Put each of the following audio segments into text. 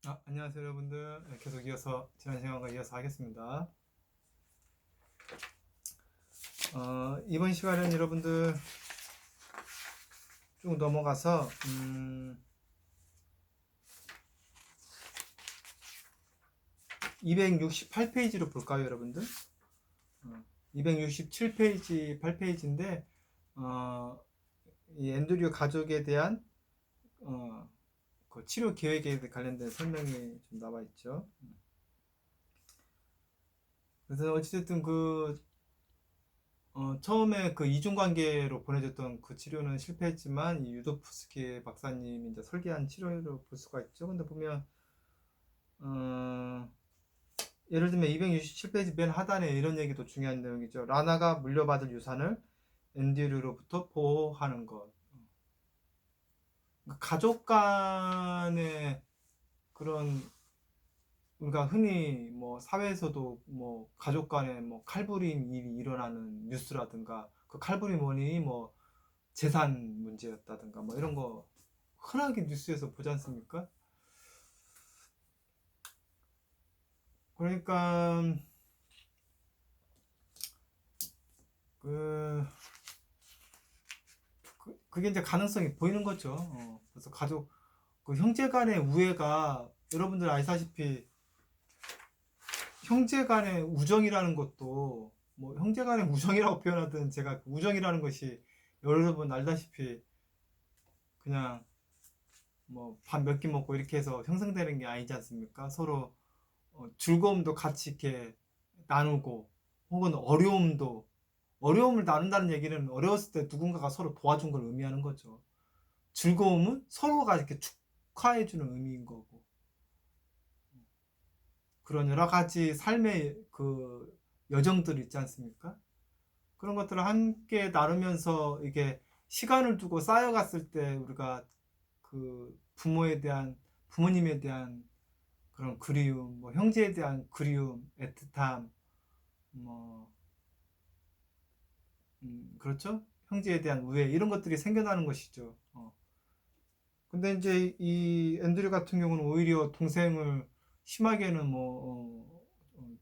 안녕하세요 여러분들. 계속 이어서 지난 시간과 이어서 하겠습니다. 이번 시간은 여러분들 쭉 넘어가서 268페이지로 볼까요 여러분들? 267페이지 8페이지인데 이 앤드류 가족에 대한 그 치료 계획에 관련된 설명이 좀 나와 있죠. 그래서 어찌됐든 처음에 그 이중관계로 보내줬던 그 치료는 실패했지만 이 유도프스키 박사님이 이제 설계한 치료로 볼 수가 있죠. 근데 보면 예를 들면 267페이지 맨 하단에 이런 얘기도 중요한 내용이죠. 라나가 물려받을 유산을 앤드류로부터 보호하는 것. 가족 간의 그런 우리가 흔히 뭐 사회에서도 뭐 가족 간에 뭐 칼부림 일이 일어나는 뉴스라든가 그 칼부림 원인이 뭐 재산 문제였다든가 뭐 이런 거 흔하게 뉴스에서 보지 않습니까? 그러니까 그게 이제 가능성이 보이는 거죠. 그래서 가족 그 형제 간의 우애가 여러분들 아시다시피 형제 간의 우정이라는 것도 뭐 형제 간의 우정이라고 표현하든 제가 우정이라는 것이 여러분 알다시피 그냥 뭐 밥 몇 끼 먹고 이렇게 해서 형성되는 게 아니지 않습니까? 서로 즐거움도 같이 이렇게 나누고 혹은 어려움을 나눈다는 얘기는 어려웠을 때 누군가가 서로 도와준 걸 의미하는 거죠. 즐거움은 서로가 이렇게 축하해주는 의미인 거고 그런 여러 가지 삶의 그 여정들 있지 않습니까? 그런 것들을 함께 나누면서 이게 시간을 두고 쌓여갔을 때 우리가 그 부모님에 대한 그런 그리움, 뭐 형제에 대한 그리움, 애틋함, 뭐 그렇죠? 형제에 대한 우애 이런 것들이 생겨나는 것이죠. 근데 이제 이 앤드류 같은 경우는 오히려 동생을 심하게는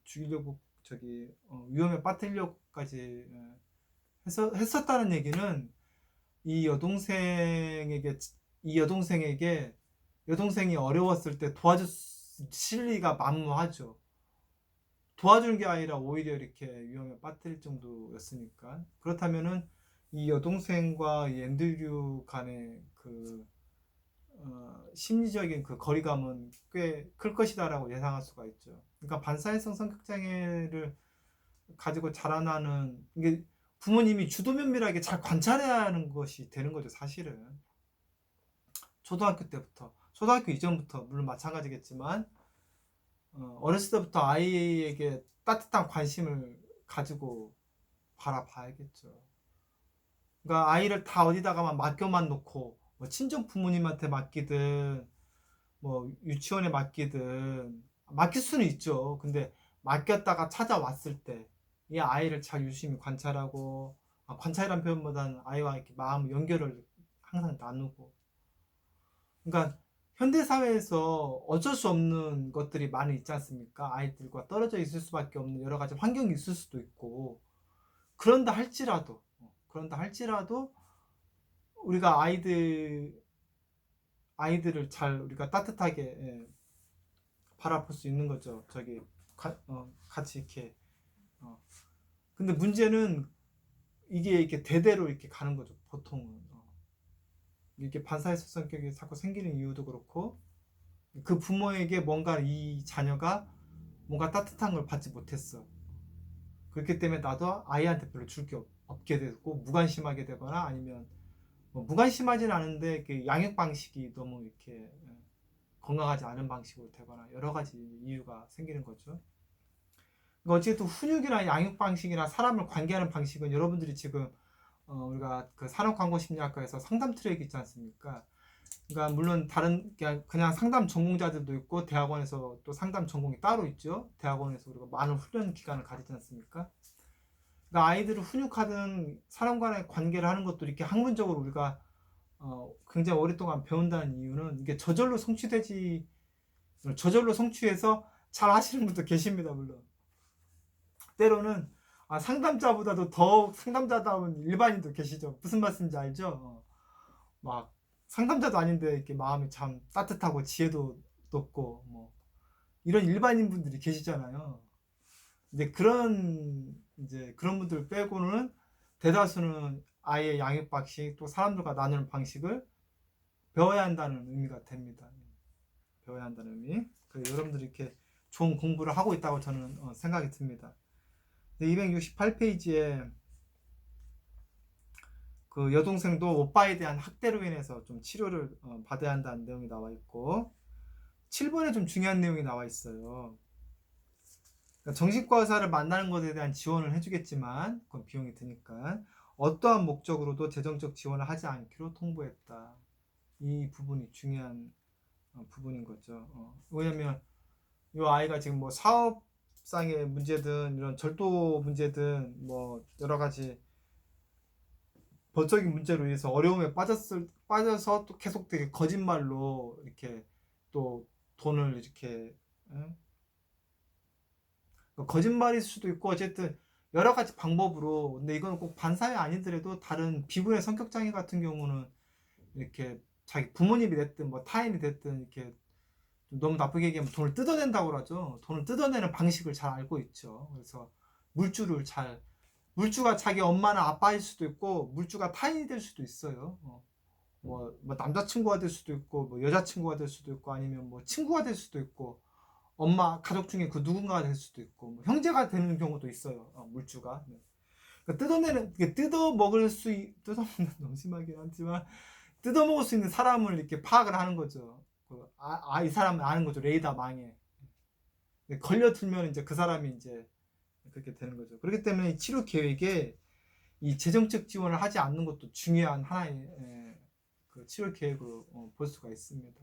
죽이려고 위험에 빠뜨리려고까지 했었다는 얘기는 이 여동생에게 이 여동생이 어려웠을 때 도와줄 실리가 만무하죠. 도와주는 게 아니라 오히려 이렇게 위험에 빠뜨릴 정도였으니까. 그렇다면은 이 여동생과 이 앤드류 간의 심리적인 그 거리감은 꽤 클 것이다라고 예상할 수가 있죠. 그러니까 반사회성 성격 장애를 가지고 자라나는 이게 부모님이 주도 면밀하게 잘 관찰해야 하는 것이 되는 거죠, 사실은. 초등학교 이전부터 물론 마찬가지겠지만 어렸을 때부터 아이에게 따뜻한 관심을 가지고 바라봐야겠죠. 그러니까 아이를 다 어디다가만 맡겨만 놓고 뭐 친정 부모님한테 맡기든 뭐 유치원에 맡기든 맡길 수는 있죠. 근데 맡겼다가 찾아왔을 때 이 아이를 잘 유심히 관찰하고 관찰이란 표현보다는 아이와 이렇게 마음 연결을 항상 나누고 그러니까 현대 사회에서 어쩔 수 없는 것들이 많이 있지 않습니까? 아이들과 떨어져 있을 수밖에 없는 여러 가지 환경이 있을 수도 있고 그런다 할지라도 우리가 아이들을 잘 우리가 따뜻하게 바라볼 수 있는 거죠. 같이 이렇게 근데 문제는 이게 이렇게 대대로 이렇게 가는 거죠. 보통은 이렇게 반사회적 성격이 자꾸 생기는 이유도 그렇고 그 부모에게 뭔가 이 자녀가 뭔가 따뜻한 걸 받지 못했어. 그렇기 때문에 나도 아이한테 별로 줄 게 없게 되고 무관심하게 되거나 아니면 뭐 무관심하진 않은데 그 양육 방식이 너무 이렇게 건강하지 않은 방식으로 되거나 여러 가지 이유가 생기는 거죠. 그러니까 어쨌든 훈육이나 양육 방식이나 사람을 관계하는 방식은 여러분들이 지금 우리가 그 산업광고심리학과에서 상담 트랙 있지 않습니까? 그러니까 물론 다른 그냥 상담 전공자들도 있고 대학원에서 또 상담 전공이 따로 있죠. 대학원에서 우리가 많은 훈련 기간을 가지지 않습니까? 그러니까 아이들을 훈육하든 사람 간의 관계를 하는 것도 이렇게 학문적으로 우리가 굉장히 오랫동안 배운다는 이유는 이게 저절로 성취되지 저절로 성취해서 잘 하시는 분도 계십니다. 물론 때로는 상담자보다도 더 상담자다운 일반인도 계시죠. 무슨 말씀인지 알죠? 막 상담자도 아닌데 이렇게 마음이 참 따뜻하고 지혜도 높고 뭐 이런 일반인 분들이 계시잖아요. 근데 이제 그런 분들 빼고는 대다수는 아예 양육 방식 또 사람들과 나누는 방식을 배워야 한다는 의미가 됩니다. 배워야 한다는 의미. 그래서 여러분들이 이렇게 좋은 공부를 하고 있다고 저는 생각이 듭니다. 268페이지에 그 여동생도 오빠에 대한 학대로 인해서 좀 치료를 받아야 한다는 내용이 나와 있고 7번에 좀 중요한 내용이 나와 있어요. 그러니까 정신과 의사를 만나는 것에 대한 지원을 해주겠지만 그건 비용이 드니까 어떠한 목적으로도 재정적 지원을 하지 않기로 통보했다. 이 부분이 중요한 부분인 거죠. 왜냐면 이 아이가 지금 뭐 사업상의 문제든 이런 절도 문제든 뭐 여러 가지 법적인 문제로 인해서 어려움에 빠져서 또 계속 되게 거짓말로 이렇게 또 돈을 이렇게 거짓말일 수도 있고 어쨌든 여러 가지 방법으로 근데 이건 꼭 반사회 아니더라도 다른 비군의 성격 장애 같은 경우는 이렇게 자기 부모님이 됐든 뭐 타인이 됐든 이렇게 좀 너무 나쁘게 얘기하면 돈을 뜯어낸다고 그러죠. 돈을 뜯어내는 방식을 잘 알고 있죠. 그래서 물주가 자기 엄마나 아빠일 수도 있고 물주가 타인이 될 수도 있어요. 뭐 남자친구가 될 수도 있고 뭐 여자친구가 될 수도 있고 아니면 뭐 친구가 될 수도 있고 엄마 가족 중에 그 누군가가 될 수도 있고 뭐 형제가 되는 경우도 있어요. 물주가. 네. 그러니까 뜯어먹는 너무 심하긴 하지만 뜯어먹을 수 있는 사람을 이렇게 파악을 하는 거죠. 이 사람은 아는 거죠. 레이더 망에. 걸려들면 이제 그 사람이 이제 그렇게 되는 거죠. 그렇기 때문에 이 치료 계획에 이 재정적 지원을 하지 않는 것도 중요한 하나의 그 치료 계획으로 볼 수가 있습니다.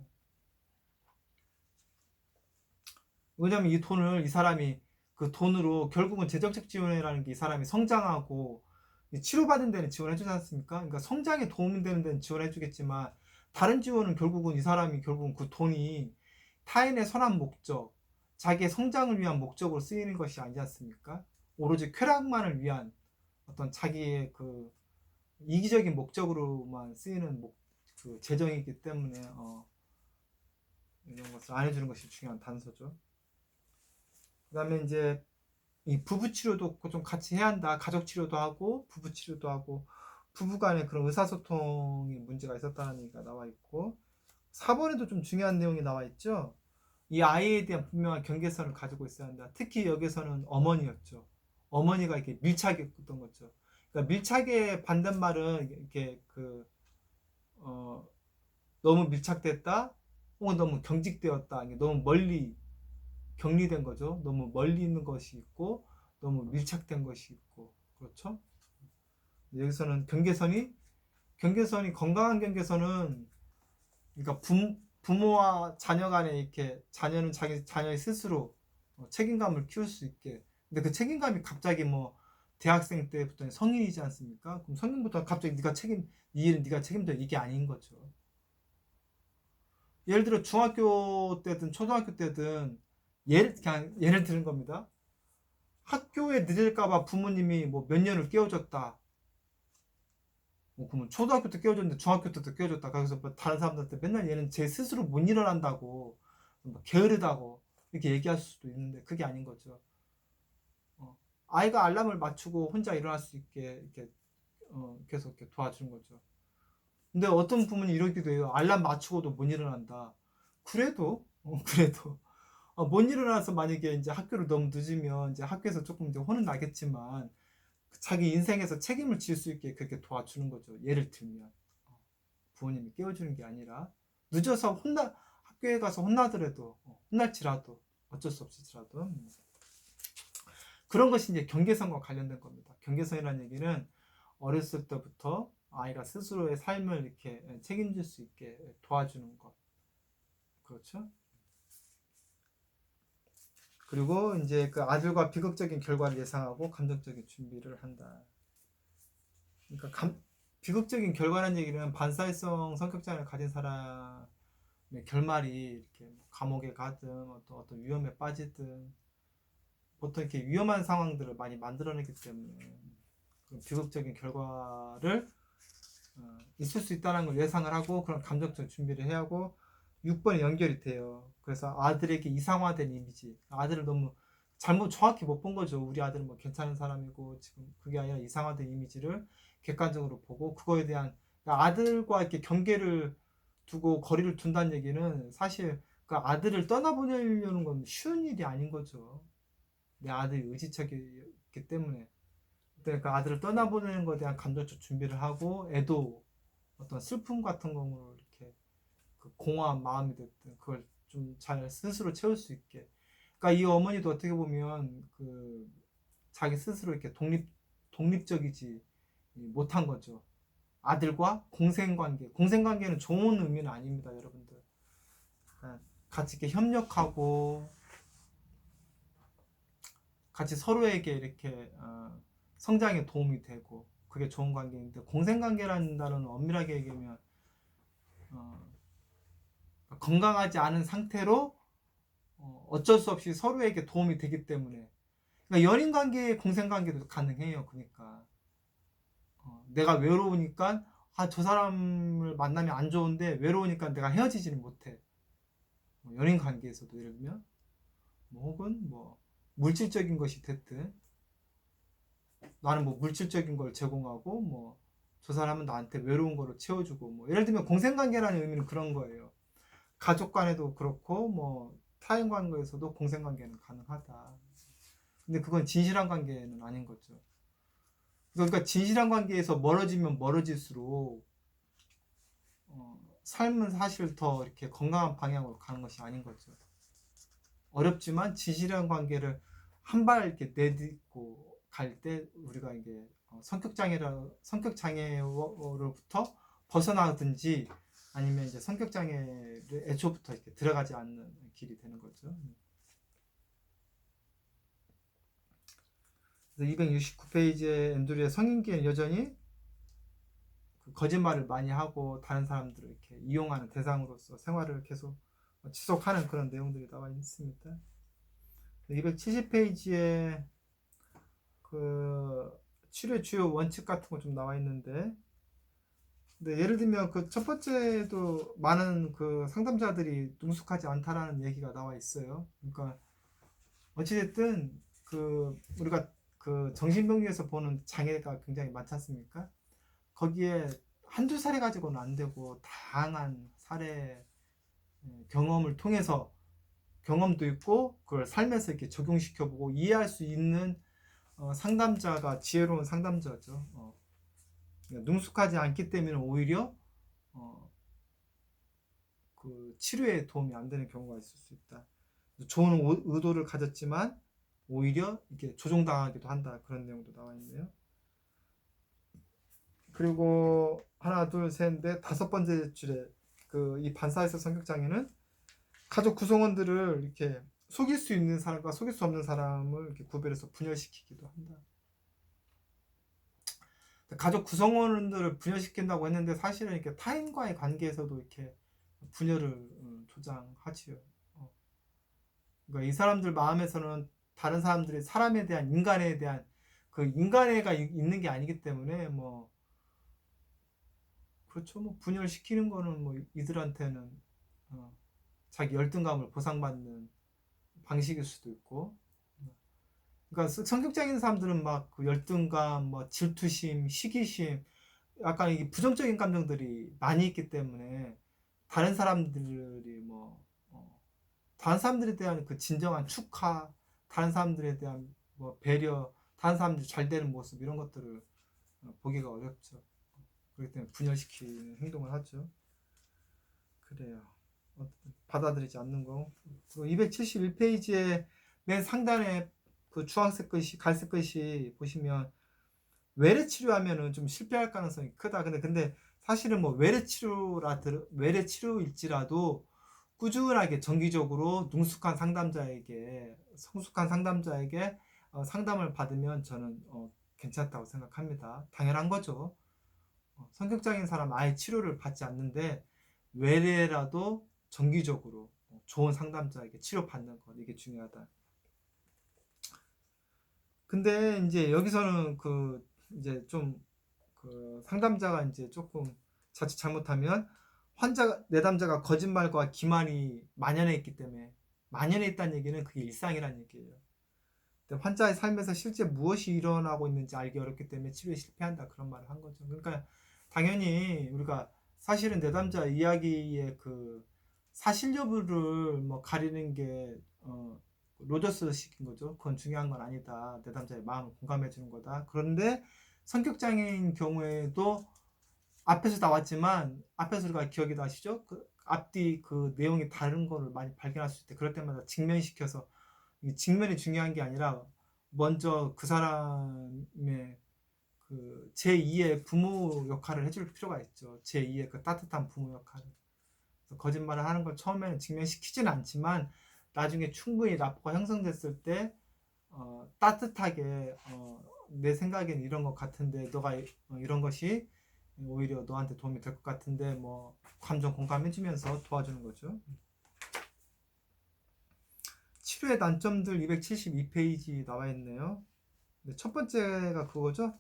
왜냐면 이 사람이 그 돈으로 결국은 재정적 지원이라는 게 이 사람이 성장하고 치료받은 데는 지원해주지 않습니까? 그러니까 성장에 도움이 되는 데는 지원해주겠지만 다른 지원은 결국은 이 사람이 결국은 그 돈이 타인의 선한 목적, 자기의 성장을 위한 목적으로 쓰이는 것이 아니지 않습니까? 오로지 쾌락만을 위한 어떤 자기의 그 이기적인 목적으로만 쓰이는 그 재정이기 때문에 이런 것을 안 해주는 것이 중요한 단서죠. 그 다음에 이제 이 부부 치료도 좀 같이 해야 한다. 가족 치료도 하고 부부 치료도 하고 부부 간에 그런 의사소통이 문제가 있었다는 얘기가 나와 있고 4번에도 좀 중요한 내용이 나와 있죠. 이 아이에 대한 분명한 경계선을 가지고 있어야 한다. 특히 여기서는 어머니였죠. 어머니가 이렇게 밀착했던 거죠. 그러니까 밀착의 반대말은 이렇게 너무 밀착됐다, 혹은 너무 경직되었다, 너무 멀리 격리된 거죠. 너무 멀리 있는 것이 있고 너무 밀착된 것이 있고 그렇죠. 여기서는 경계선이 건강한 경계선은 그러니까 부모와 자녀 간에 이렇게 자녀는 자기 자녀의 스스로 책임감을 키울 수 있게. 근데 그 책임감이 갑자기 뭐 대학생 때부터 성인이지 않습니까? 그럼 성인부터 갑자기 이 일은 네가 책임져 이게 아닌 거죠. 예를 들어 중학교 때든 초등학교 때든 그냥 예를 드는 겁니다. 학교에 늦을까봐 부모님이 뭐 몇 년을 깨워줬다. 그러면 초등학교 때 깨워줬는데 중학교 때도 깨워줬다. 그래서 뭐 다른 사람들한테 맨날 얘는 제 스스로 못 일어난다고, 뭐 게으르다고 이렇게 얘기할 수도 있는데 그게 아닌 거죠. 아이가 알람을 맞추고 혼자 일어날 수 있게 이렇게 계속 이렇게 도와주는 거죠. 근데 어떤 부모는 이러기도 해요. 알람 맞추고도 못 일어난다. 그래도 못 일어나서 만약에 이제 학교를 너무 늦으면 이제 학교에서 조금 이제 혼은 나겠지만 자기 인생에서 책임을 질 수 있게 그렇게 도와주는 거죠. 예를 들면 부모님이 깨워주는 게 아니라 늦어서 학교에 가서 혼나더라도 혼날지라도 어쩔 수 없을지라도 그런 것이 이제 경계선과 관련된 겁니다. 경계선이라는 얘기는 어렸을 때부터 아이가 스스로의 삶을 이렇게 책임질 수 있게 도와주는 것. 그렇죠? 그리고 이제 그 아들과 비극적인 결과를 예상하고 감정적인 준비를 한다. 그러니까 비극적인 결과라는 얘기는 반사회성 성격 장애를 가진 사람이 결말이 이렇게 감옥에 가든 어떤 위험에 빠지든 보통 이렇게 위험한 상황들을 많이 만들어내기 때문에 비극적인 결과를 있을 수 있다는 걸 예상을 하고 그런 감정적 준비를 해야 하고 6번이 연결이 돼요. 그래서 아들에게 이상화된 이미지, 아들을 너무 잘못 정확히 못 본 거죠. 우리 아들은 뭐 괜찮은 사람이고 지금 그게 아니라 이상화된 이미지를 객관적으로 보고 그거에 대한 아들과 이렇게 경계를 두고 거리를 둔다는 얘기는 사실 그 아들을 떠나보내려는 건 쉬운 일이 아닌 거죠. 내 아들이 의지적이기 때문에. 그러니까 아들을 떠나보내는 것에 대한 감정적 준비를 하고 애도 어떤 슬픔 같은 거로 이렇게 그 공허한 마음이 됐든 그걸 좀 잘 스스로 채울 수 있게. 그러니까 이 어머니도 어떻게 보면 그 자기 스스로 이렇게 독립적이지 못한 거죠. 아들과 공생관계는 좋은 의미는 아닙니다, 여러분들. 그러니까 같이 이렇게 협력하고 같이 서로에게 이렇게 성장에 도움이 되고 그게 좋은 관계인데 공생관계라는 단어는 엄밀하게 얘기하면 건강하지 않은 상태로 어쩔 수 없이 서로에게 도움이 되기 때문에 그러니까 연인 관계의 공생 관계도 가능해요. 그러니까 내가 외로우니까 저 사람을 만나면 안 좋은데 외로우니까 내가 헤어지지는 못해. 연인 관계에서도 예를 들면 혹은 물질적인 것이 됐든 나는 물질적인 걸 제공하고 저 사람은 나한테 외로운 거로 채워주고 예를 들면 공생관계라는 의미는 그런 거예요. 가족 간에도 그렇고 타인 관계에서도 공생관계는 가능하다. 근데 그건 진실한 관계는 아닌 거죠. 그러니까 진실한 관계에서 멀어지면 멀어질수록 삶은 사실 더 이렇게 건강한 방향으로 가는 것이 아닌 거죠. 어렵지만 진실한 관계를 한 발 이렇게 내딛고 갈 때 우리가 이게 성격 장애로부터 벗어나든지 아니면 이제 성격 장애를 애초부터 이렇게 들어가지 않는 길이 되는 거죠. 그래서 269페이지의 앤드류의 성인기는 여전히 그 거짓말을 많이 하고 다른 사람들을 이렇게 이용하는 대상으로서 생활을 계속 지속하는 그런 내용들이 나와 있습니다. 270페이지에 그 치료의 주요 원칙 같은 거 좀 나와 있는데, 근데 예를 들면 그 첫 번째도 많은 그 상담자들이 능숙하지 않다라는 얘기가 나와 있어요. 그러니까 어찌됐든 그 우리가 그 정신병리에서 보는 장애가 굉장히 많지 않습니까? 거기에 한두 사례 가지고는 안 되고 다양한 사례 경험을 통해서 경험도 있고 그걸 삶에서 이렇게 적용시켜보고 이해할 수 있는 상담자가 지혜로운 상담자죠. 그러니까 능숙하지 않기 때문에 오히려 그 치료에 도움이 안 되는 경우가 있을 수 있다. 좋은 의도를 가졌지만 오히려 이렇게 조종당하기도 한다. 그런 내용도 나와 있네요. 그리고 하나, 둘, 셋, 넷, 다섯 번째 줄에 그 이 반사회적 성격장애는 가족 구성원들을 이렇게 속일 수 있는 사람과 속일 수 없는 사람을 이렇게 구별해서 분열시키기도 한다. 가족 구성원들을 분열시킨다고 했는데 사실은 이렇게 타인과의 관계에서도 이렇게 분열을 조장하지요. 그러니까 이 사람들 마음에서는 다른 사람들이 사람에 대한 인간에 대한 그 인간애가 있는 게 아니기 때문에 그렇죠. 분열시키는 거는 이들한테는 자기 열등감을 보상받는 방식일 수도 있고. 그러니까 성격적인 사람들은 막 그 열등감, 질투심, 시기심, 약간 이게 부정적인 감정들이 많이 있기 때문에 다른 사람들이 다른 사람들에 대한 그 진정한 축하, 다른 사람들에 대한 배려, 다른 사람들이 잘 되는 모습 이런 것들을 보기가 어렵죠. 그렇기 때문에 분열시키는 행동을 하죠. 그래요. 받아들이지 않는 거. 271페이지에 맨 상단에 그 주황색 글씨, 갈색 글씨 보시면 외래 치료하면은 좀 실패할 가능성이 크다. 근데 사실은 외래 치료일지라도 꾸준하게 정기적으로 성숙한 상담자에게 상담을 받으면 저는 괜찮다고 생각합니다. 당연한 거죠. 성격적인 사람 아예 치료를 받지 않는데 외래라도 정기적으로 좋은 상담자에게 치료받는 것, 이게 중요하다. 근데 이제 여기서는 이제 좀 상담자가 이제 조금 자칫 잘못하면 내담자가 거짓말과 기만이 만연해 있기 때문에, 만연해 있다는 얘기는 그게 일상이라는 얘기예요. 환자의 삶에서 실제 무엇이 일어나고 있는지 알기 어렵기 때문에 치료에 실패한다, 그런 말을 한 거죠. 그러니까 당연히 우리가 사실은 내담자 이야기의 사실 여부를 뭐 가리는 게 로저스 시킨 거죠. 그건 중요한 건 아니다. 내담자의 마음을 공감해 주는 거다. 그런데 성격장애인 경우에도 앞에서 나왔지만, 앞에서 우리가 기억이 나시죠? 앞뒤 내용이 다른 거를 많이 발견할 수 있대. 그럴 때마다 직면시켜서, 직면이 중요한 게 아니라 먼저 그 사람의 제2의 부모 역할을 해줄 필요가 있죠. 제2의 따뜻한 부모 역할을. 그래서 거짓말을 하는 걸 처음에는 직면시키지는 않지만 나중에 충분히 라포가 형성됐을 때 따뜻하게 내 생각에는 이런 것 같은데 너가 이런 것이 오히려 너한테 도움이 될 것 같은데 뭐 감정 공감해주면서 도와주는 거죠. 치료의 단점들 272페이지 나와 있네요. 첫 번째가 그거죠.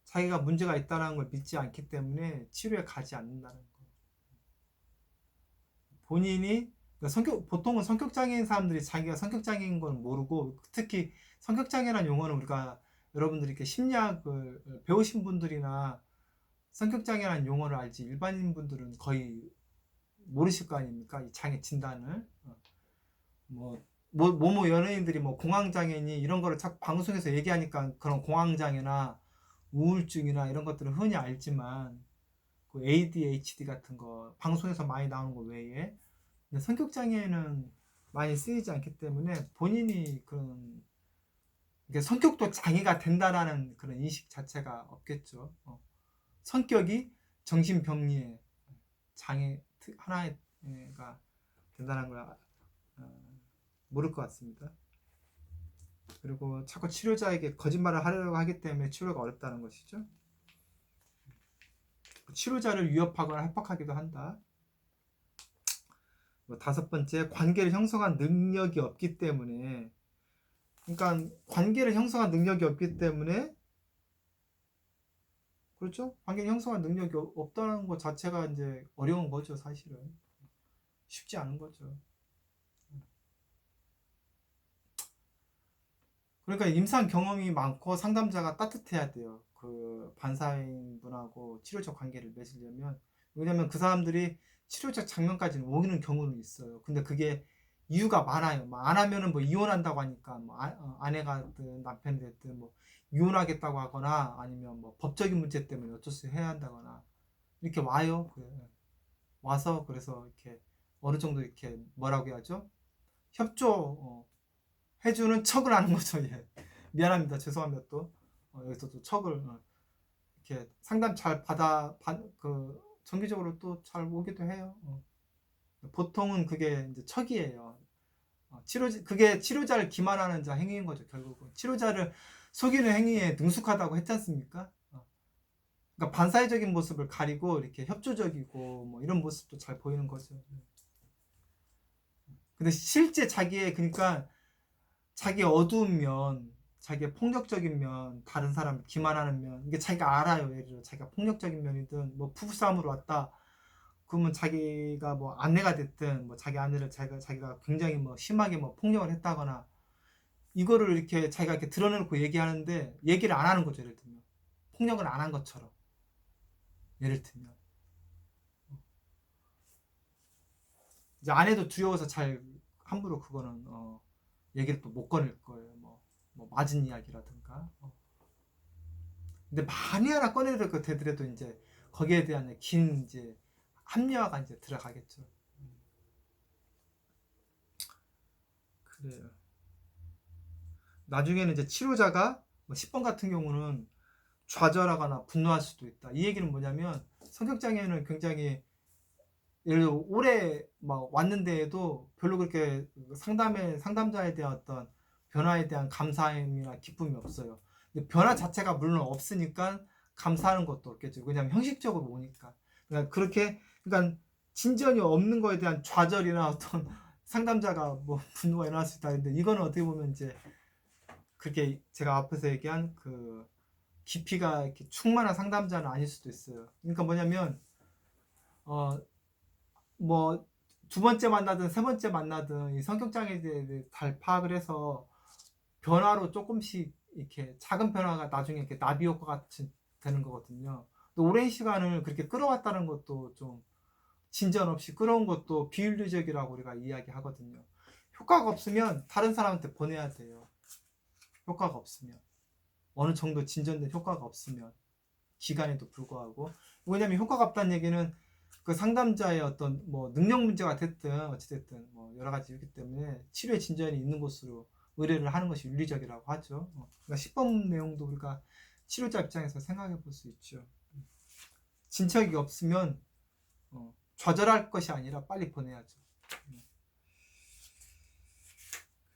자기가 문제가 있다는 걸 믿지 않기 때문에 치료에 가지 않는다는 거. 본인이 보통은 성격장애인 사람들이 자기가 성격장애인 걸 모르고, 특히 성격장애라는 용어는 우리가 여러분들이 이렇게 심리학을 배우신 분들이나 성격장애라는 용어를 알지 일반인 분들은 거의 모르실 거 아닙니까? 이 장애 진단을. 뭐뭐 연예인들이 뭐 공황장애니 이런 거를 자꾸 방송에서 얘기하니까 그런 공황장애나 우울증이나 이런 것들은 흔히 알지만 ADHD 같은 거 방송에서 많이 나오는 거 외에 성격장애는 많이 쓰이지 않기 때문에 본인이 성격도 장애가 된다라는 그런 인식 자체가 없겠죠. 성격이 정신병리의 장애 하나가 된다는 걸 모를 것 같습니다. 그리고 자꾸 치료자에게 거짓말을 하려고 하기 때문에 치료가 어렵다는 것이죠. 치료자를 위협하거나 협박하기도 한다. 다섯 번째, 관계를 형성한 능력이 없기 때문에, 그러니까 관계를 형성한 능력이 없기 때문에, 그렇죠? 관계를 형성한 능력이 없다는 것 자체가 이제 어려운 거죠, 사실은. 쉽지 않은 거죠. 그러니까 임상 경험이 많고 상담자가 따뜻해야 돼요. 반사인 분하고 치료적 관계를 맺으려면. 왜냐면 그 사람들이 치료적 장면까지는 오는 경우는 있어요. 근데 그게 이유가 많아요. 안 하면은 뭐 이혼한다고 하니까 뭐 아내가 됐든 남편이 됐든 뭐 이혼하겠다고 하거나 아니면 뭐 법적인 문제 때문에 어쩔 수 해야 한다거나 이렇게 와요. 와서 그래서 이렇게 어느 정도 이렇게 뭐라고 해야죠? 협조 해주는 척을 하는 거죠. 예. 미안합니다. 죄송합니다. 또 여기서 또 척을 이렇게 상담 잘 정기적으로 또 잘 오기도 해요. 보통은 그게 이제 척이에요. 그게 치료자를 기만하는 자 행위인 거죠. 결국은 치료자를 속이는 행위에 능숙하다고 했지 않습니까? 그러니까 반사회적인 모습을 가리고 이렇게 협조적이고 뭐 이런 모습도 잘 보이는 거죠. 근데 실제 그러니까 자기 어두운 면, 자기의 폭력적인 면, 다른 사람을 기만하는 면, 이게 자기가 알아요. 예를 들어 자기가 폭력적인 면이든 뭐 부부싸움으로 왔다. 그러면 자기가 뭐 아내가 됐든 뭐 자기 아내를 자기가 굉장히 뭐 심하게 뭐 폭력을 했다거나 이거를 이렇게 자기가 이렇게 드러내놓고 얘기하는데 얘기를 안 하는 거죠. 예를 들면 폭력을 안 한 것처럼. 예를 들면 이제 아내도 두려워서 잘 함부로 그거는 얘기를 또 못 꺼낼 거예요. 뭐 맞은 이야기라든가. 근데 많이 하나 꺼내들 거 되더라도 이제 거기에 대한 긴 이제 합리화가 이제 들어가겠죠. 그래요. 나중에는 이제 치료자가 뭐 10번 같은 경우는 좌절하거나 분노할 수도 있다. 이 얘기는 뭐냐면 성격장애는 굉장히 예를 들어 오래 막 왔는데도 별로 그렇게 상담자에 대한 어떤 변화에 대한 감사함이나 기쁨이 없어요. 근데 변화 자체가 물론 없으니까 감사하는 것도 없겠죠. 왜냐하면 형식적으로 오니까. 그러니까 진전이 없는 거에 대한 좌절이나 어떤 상담자가 뭐 분노가 일어날 수 있다. 근데 이거는 어떻게 보면 이제 그게 제가 앞에서 얘기한 그 깊이가 이렇게 충만한 상담자는 아닐 수도 있어요. 그러니까 뭐냐면 뭐 두 번째 만나든 세 번째 만나든 이 성격 장애에 대해 잘 파악을 해서 변화로 조금씩 이렇게 작은 변화가 나중에 이렇게 나비 효과 같이 되는 거거든요. 또 오랜 시간을 그렇게 끌어왔다는 것도 좀 진전 없이 끌어온 것도 비윤리적이라고 우리가 이야기하거든요. 효과가 없으면 다른 사람한테 보내야 돼요. 효과가 없으면 어느 정도 진전된 효과가 없으면 기간에도 불구하고. 왜냐면 효과가 없다는 얘기는 그 상담자의 어떤 뭐 능력 문제가 됐든 어찌됐든 뭐 여러 가지 있기 때문에 치료의 진전이 있는 곳으로 의뢰를 하는 것이 윤리적이라고 하죠. 그러니까 시범 내용도 우리가 치료자 입장에서 생각해 볼 수 있죠. 진척이 없으면 좌절할 것이 아니라 빨리 보내야죠.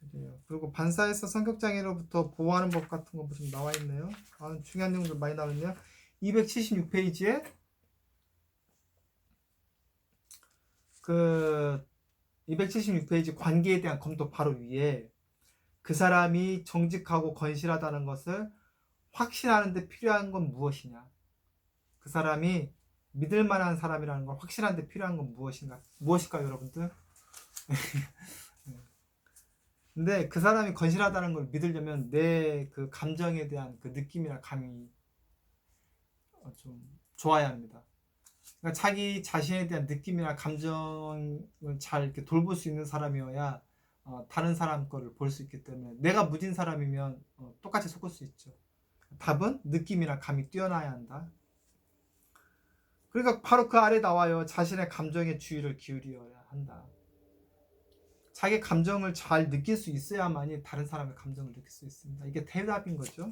그래요. 그리고 반사에서 성격장애로부터 보호하는 법 같은 거 좀 나와 있네요. 중요한 내용들 많이 나왔네요. 276페이지에 그 276페이지 관계에 대한 검토 바로 위에 그 사람이 정직하고 건실하다는 것을 확신하는 데 필요한 건 무엇이냐. 그 사람이 믿을 만한 사람이라는 걸 확신하는 데 필요한 건 무엇일까요, 여러분들? 근데 그 사람이 건실하다는 걸 믿으려면 내 그 감정에 대한 그 느낌이나 감이 좀 좋아야 합니다. 그러니까 자기 자신에 대한 느낌이나 감정을 잘 이렇게 돌볼 수 있는 사람이어야 다른 사람 거를 볼 수 있기 때문에 내가 무딘 사람이면 똑같이 속을 수 있죠. 답은 느낌이나 감이 뛰어나야 한다. 그러니까 바로 그 아래 나와요. 자신의 감정에 주의를 기울여야 한다. 자기 감정을 잘 느낄 수 있어야만이 다른 사람의 감정을 느낄 수 있습니다. 이게 대답인 거죠.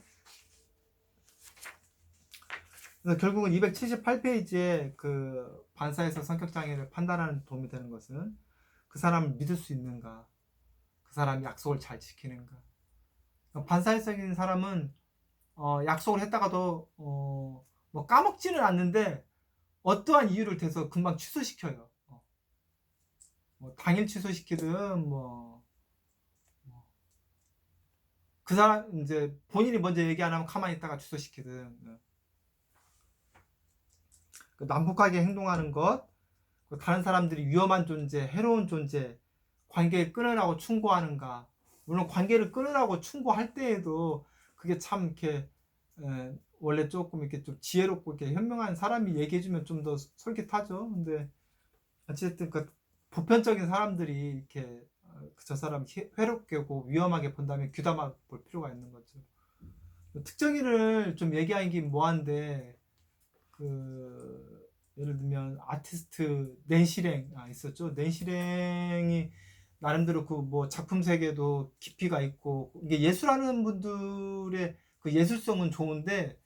그래서 결국은 278페이지에 그 반사에서 성격장애를 판단하는 도움이 되는 것은 그 사람을 믿을 수 있는가, 그 사람이 약속을 잘 지키는가. 반사회적인 사람은 약속을 했다가도 뭐 까먹지는 않는데 어떠한 이유를 대서 금방 취소시켜요. 뭐 당일 취소시키든 그 사람 이제 본인이 먼저 얘기 안 하면 가만히 있다가 취소시키든 난폭하게 행동하는 것, 다른 사람들이 위험한 존재, 해로운 존재, 관계를 끊으라고 충고하는가. 물론 관계를 끊으라고 충고할 때에도 그게 참 이렇게 원래 조금 이렇게 좀 지혜롭고 이렇게 현명한 사람이 얘기해주면 좀 더 솔깃하죠. 근데 어쨌든 그 보편적인 사람들이 이렇게 저 사람 해롭게고 위험하게 본다면 귀담아 볼 필요가 있는 거죠. 특정인을 좀 얘기하긴 뭐한데 그 예를 들면 아티스트 낸시랭 있었죠. 낸시랭이 나름대로 그 뭐 작품 세계도 깊이가 있고 이게 예술하는 분들의 그 예술성은 좋은데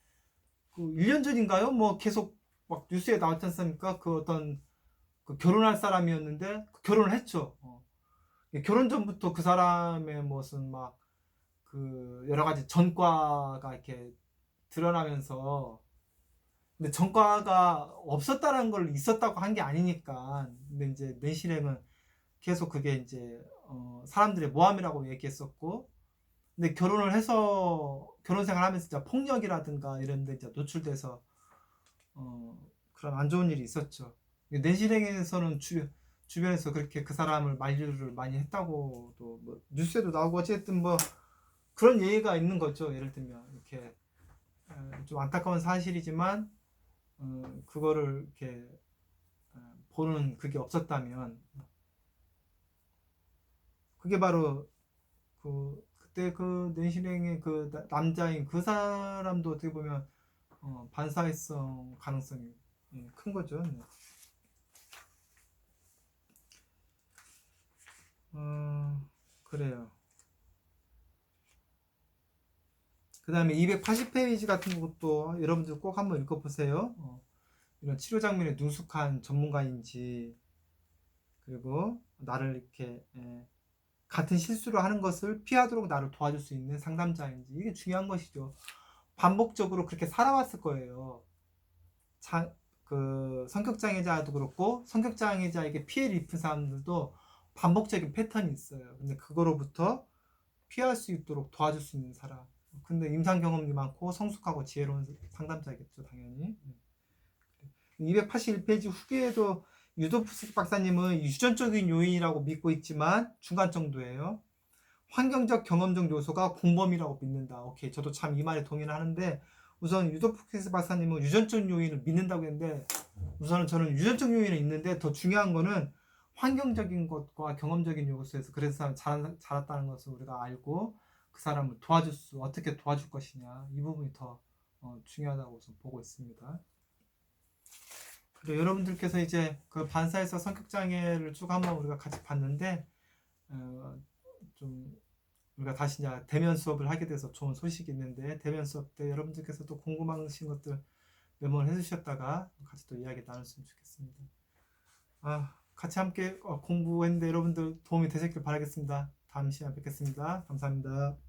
그 1년 전인가요? 뭐 계속 막 뉴스에 나왔지 않습니까? 그 어떤 그 결혼할 사람이었는데 그 결혼을 했죠. 결혼 전부터 그 사람의 무슨 막 그 여러 가지 전과가 이렇게 드러나면서 근데 전과가 없었다는 걸 있었다고 한 게 아니니까. 근데 이제 낸시랭은 계속 그게 이제 사람들의 모함이라고 얘기했었고, 근데 결혼을 해서 결혼 생활하면서 진짜 폭력이라든가 이런 데 이제 노출돼서 그런 안 좋은 일이 있었죠. 낸시랭에서는 주변에서 그렇게 그 사람을 만류를 많이 했다고도 뭐 뉴스에도 나오고 어쨌든 뭐 그런 예의가 있는 거죠. 예를 들면 이렇게 좀 안타까운 사실이지만 그거를 이렇게 보는 그게 없었다면 그게 바로 그때 그 낸시랭의 그 남자인 그 사람도 어떻게 보면 반사회성 가능성이 큰 거죠. 네. 그래요. 그 다음에 280페이지 같은 것도 여러분들 꼭 한번 읽어보세요. 이런 치료 장면에 능숙한 전문가인지 그리고 나를 이렇게 같은 실수를 하는 것을 피하도록 나를 도와줄 수 있는 상담자인지 이게 중요한 것이죠. 반복적으로 그렇게 살아왔을 거예요. 그 성격 장애자도 그렇고 성격 장애자에게 피해를 입힌 사람들도 반복적인 패턴이 있어요. 근데 그거로부터 피할 수 있도록 도와줄 수 있는 사람. 근데 임상 경험이 많고 성숙하고 지혜로운 상담자겠죠, 당연히. 281페이지 후기에도 유도프스 박사님은 유전적인 요인이라고 믿고 있지만 중간 정도예요. 환경적 경험적 요소가 공범이라고 믿는다. 오케이, 저도 참 이 말에 동의를 하는데, 우선 유도프스 박사님은 유전적 요인을 믿는다고 했는데, 우선은 저는 유전적 요인은 있는데 더 중요한 거는 환경적인 것과 경험적인 요소에서 그래서 자랐다는 것을 우리가 알고 그 사람을 어떻게 도와줄 것이냐, 이 부분이 더 중요하다고 보고 있습니다. 그리고 여러분들께서 이제 그 반사에서 성격 장애를 쭉 한번 우리가 같이 봤는데, 좀 우리가 다시 이제 대면 수업을 하게 돼서 좋은 소식이 있는데, 대면 수업 때 여러분들께서 또 궁금하신 것들 메모를 해주셨다가 같이 또 이야기 나눴으면 좋겠습니다. 같이 함께 공부했는데 여러분들 도움이 되셨길 바라겠습니다. 다음 시간에 뵙겠습니다. 감사합니다.